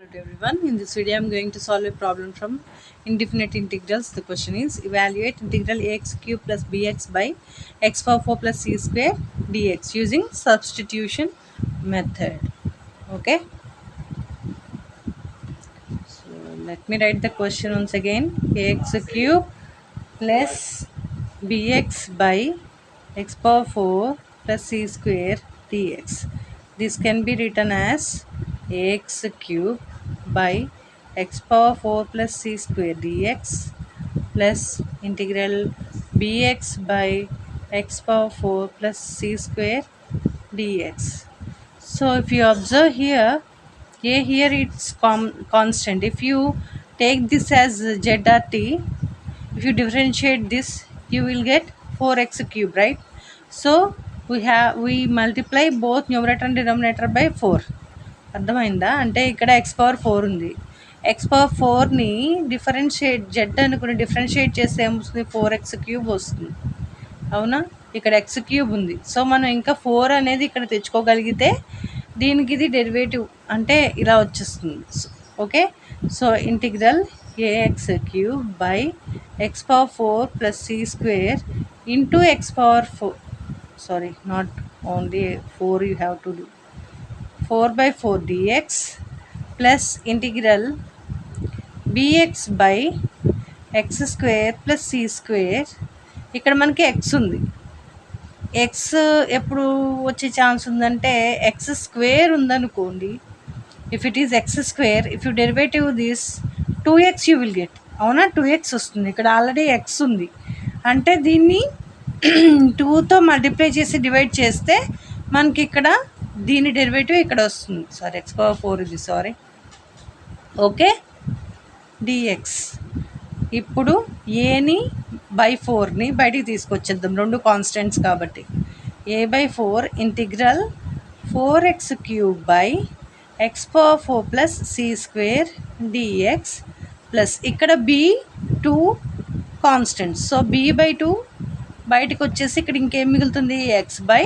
Hello everyone, in this video I am going to solve a problem from indefinite integrals. The question is evaluate integral ax cube plus bx by x power 4 plus c square dx using substitution method. Okay, so let me write the question once again. Ax cube plus bx by x power 4 plus c square dx. This can be written as ax cube by x power 4 plus c square dx plus integral bx by x power 4 plus c square dx. So if you observe here, a here it's constant. If you take this as z or t, if you differentiate this, you will get 4x cube, right? So we multiply both numerator and denominator by 4. అర్థమైందా? అంటే ఇక్కడ x power 4 ఉంది. X power 4ని differentiate Z అనుకుని differentiate చేస్తే ఏమొస్తుంది? 4x cube వస్తుంది. అవునా? ఇక్కడ ఎక్స్ క్యూబ్ ఉంది. సో మనం ఇంకా 4 అనేది ఇక్కడ తెచ్చుకోగలిగితే దీనికి ఇది డెరివేటివ్ అంటే ఇలా వచ్చేస్తుంది. Okay, so integral a x cube by x power 4 plus C square into x power 4, sorry not only 4 you have to do, 4 by 4 dx plus integral bx by x square plus c square. ఇక్కడ మనకి x ఉంది. x ఎప్పుడు వచ్చే chance ఉందంటే X square ఉందనుకోండి. If it is X square, if you derivative this 2x you will get. అవునా, 2x వస్తుంది. ఇక్కడ ఆల్రెడీ x ఉంది అంటే దీన్ని 2తో మల్టిప్లై చేసి డివైడ్ చేస్తే మనకి ఇక్కడ దీని డెరివేటివ్ ఇక్కడ వస్తుంది. సారీ, ఎక్స్ పవర్ 4 ఇది, సారీ. Okay, dx. ఇప్పుడు ఏని బై 4ని బయటికి తీసుకొచ్చేద్దాం, రెండు కాన్స్టెంట్స్ కాబట్టి. A by 4 integral 4x cube by x power 4 plus C square dx plus ఇక్కడ B 2 constants. So B by 2 బయటకు వచ్చేసి ఇక్కడ ఇంకేం మిగులుతుంది? X by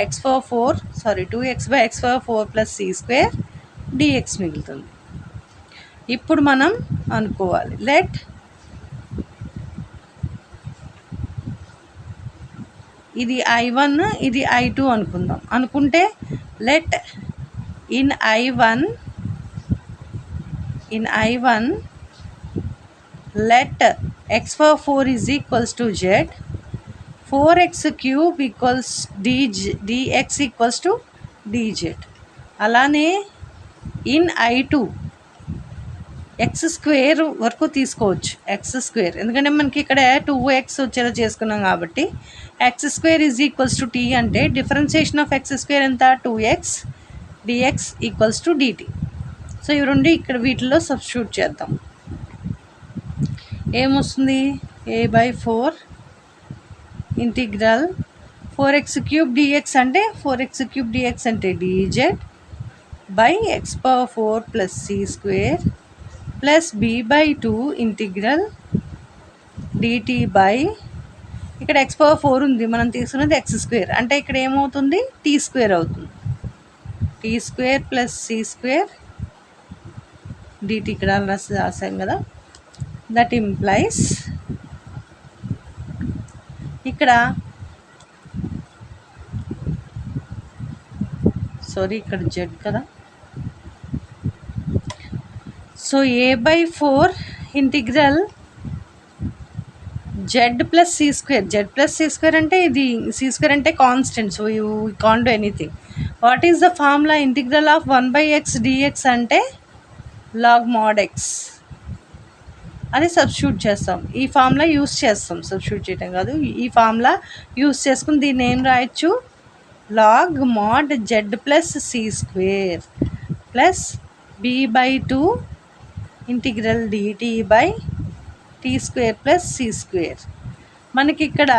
x power 4, sorry 2x by x power 4 plus C square dx మిగులుతుంది. ఇప్పుడు మనం అనుకోవాలి, లెట్ ఇది I1 ఇది I2 అనుకుందాం. అనుకుంటే let in I1 let X power 4 is equals to Z, 4x cube equals dx equals to dz. అలానే in I2 X square వరకు తీసుకోవచ్చు, ఎక్స్ స్క్వేర్, ఎందుకంటే మనకి ఇక్కడ 2x వచ్చేలా చేసుకున్నాం కాబట్టి x square is equals to t అంటే డిఫరెన్సియేషన్ ఆఫ్ ఎక్స్ స్క్వేర్ ఎంత? 2x dx equals to dt. So ఇవి రెండు ఇక్కడ వీటిల్లో సబ్స్టిట్యూట్ చేద్దాం. ఏమొస్తుంది? a by 4 integral 4x cube dx అంటే 4x క్యూబ్ dx అంటే dz by x power 4 plus C square plus b by 2 integral dt by ఇక్కడ ఎక్స్ పవర్ 4 ఉంది, మనం తీసుకున్నది ఎక్స్ స్క్వేర్ అంటే ఇక్కడ ఏమవుతుంది? టీ స్క్వేర్ అవుతుంది. T square plus C square dt ఇక్కడ రాసాం కదా. దట్ ఇంప్లైస్ ఇక్కడ సారీ ఇక్కడ జెడ్ కదా. So a by 4 integral z plus C square, z plus C square అంటే ఇది సి స్క్వేర్ అంటే constant, so you can't do anything. What is the formula? Integral of 1/x dx అంటే log mod x. అది substitute చేస్తాం, ఈ formula use చేస్తాం, substitute చేయటం కాదు, ఈ ఫార్ములా యూస్ చేసుకుని దీన్ని ఏం రాయొచ్చు? Log mod z plus C square plus b by 2 integral d t by t square plus C square. మనకి ఇక్కడ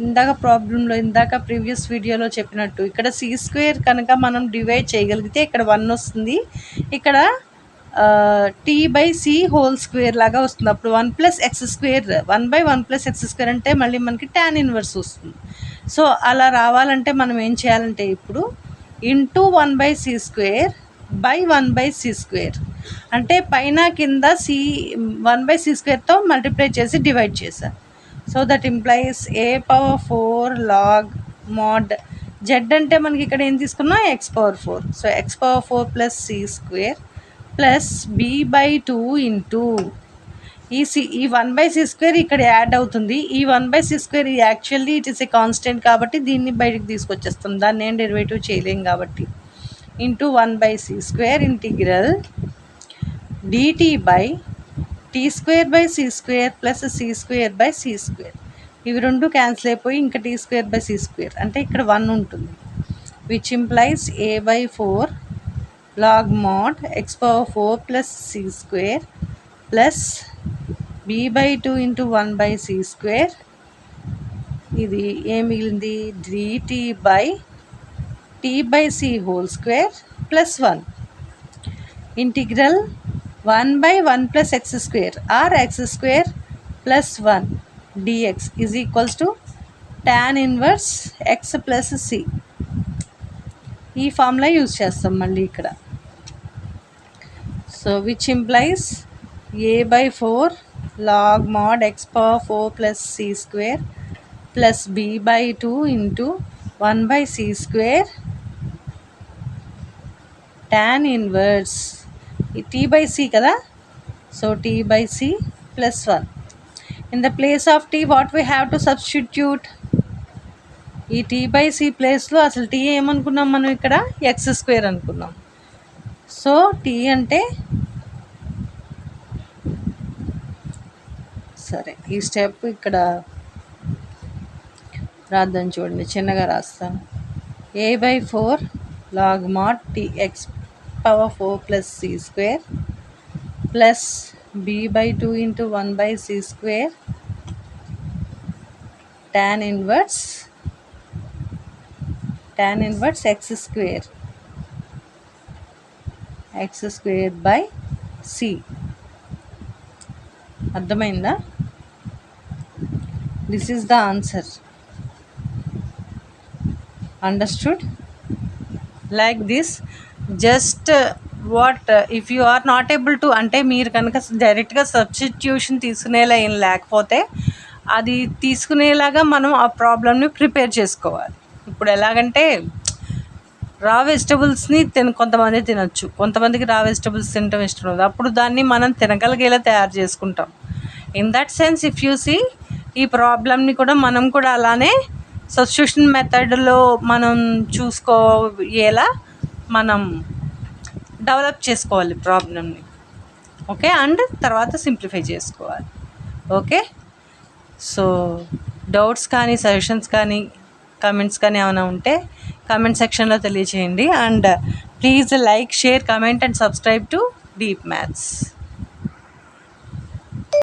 ఇందాక ప్రీవియస్ వీడియోలో చెప్పినట్టు ఇక్కడ సి స్క్వేర్ కనుక మనం డివైడ్ చేయగలిగితే ఇక్కడ 1 వస్తుంది, ఇక్కడ t by c whole square లాగా వస్తుంది. అప్పుడు 1 plus x square, 1/1 plus x square అంటే మళ్ళీ మనకి tan ఇన్వర్స్ వస్తుంది. సో అలా రావాలంటే మనం ఏం చేయాలంటే ఇప్పుడు ఇంటూ 1/c² బై 1/c². అంటే పైన కింద సి 1/c² మల్టిప్లై చేసి డివైడ్ చేశాను. So that implies a⁴ log mod z అంటే మనకి ఇక్కడ ఏం తీసుకున్నాం x⁴. So x⁴ plus c² plus b/2 into ఈ 1/c² ఇక్కడ యాడ్ అవుతుంది. ఈ 1/c² actually it is a constant కాబట్టి దీన్ని బయటకు తీసుకొచ్చేస్తాం, దాన్ని ఏం డెరివేటివ్ చేయలేం కాబట్టి. Into 1/c² integral dt/t² plus c²/c². ఇవి రెండు క్యాన్సిల్ అయిపోయి ఇంకా t²/c² అంటే ఇక్కడ 1 ఉంటుంది. Which implies a/4 log mod x⁴ plus c² plus b/2 into 1/c². ఇది ఏం మిగిలింది dt/t/c² plus 1 integral 1/1 plus x² or x² plus 1 dx is equals to tan inverse x plus c. ఈ formula use చేస్తాం మళ్ళీ ఇక్కడ. So which implies a/4 log mod x⁴ plus c² plus b/2 into 1/c² tan inverse t/c కదా, so t/c plus 1. In the place of t what we have to substitute? ఈ t/c ప్లేస్లో అసలు t ఏమనుకున్నాం మనం ఇక్కడ x² అనుకున్నాం. So t అంటే సరే ఈ స్టెప్ ఇక్కడ రాద్దాం చూడండి, చిన్నగా రాస్తాను. a/4 log mod x⁴ plus c² plus b/2 into 1/c² tan inverse x²/c. అర్థమైందా? This is the answer. Understood? Like this just what if you are not able to, అంటే మీరు కనుక డైరెక్ట్గా సబ్స్టిట్యూషన్ తీసుకునేలా ఏం లేకపోతే అది తీసుకునేలాగా మనం ఆ ప్రాబ్లమ్ని ప్రిపేర్ చేసుకోవాలి. ఇప్పుడు ఎలాగంటే రా వెజిటబుల్స్ని కొంతమంది తినొచ్చు, కొంతమందికి రా వెజిటబుల్స్ తినటం ఇష్టం లేదు. అప్పుడు దాన్ని మనం తినగలిగేలా తయారు చేసుకుంటాం. In that sense if you see ఈ ప్రాబ్లమ్ని కూడా మనం కూడా అలానే సబ్స్టిట్యూషన్ మెథడ్లో మనం చూసుకోయేలా మనం డెవలప్ చేసుకోవాలి ప్రాబ్లమ్ని. ఓకే, అండ్ తర్వాత సింప్లిఫై చేసుకోవాలి. ఓకే, సో డౌట్స్ కానీ సజెషన్స్ కానీ కామెంట్స్ కానీ ఏమైనా ఉంటే కామెంట్ సెక్షన్లో తెలియచేయండి. And please like, share, comment and subscribe to deep maths.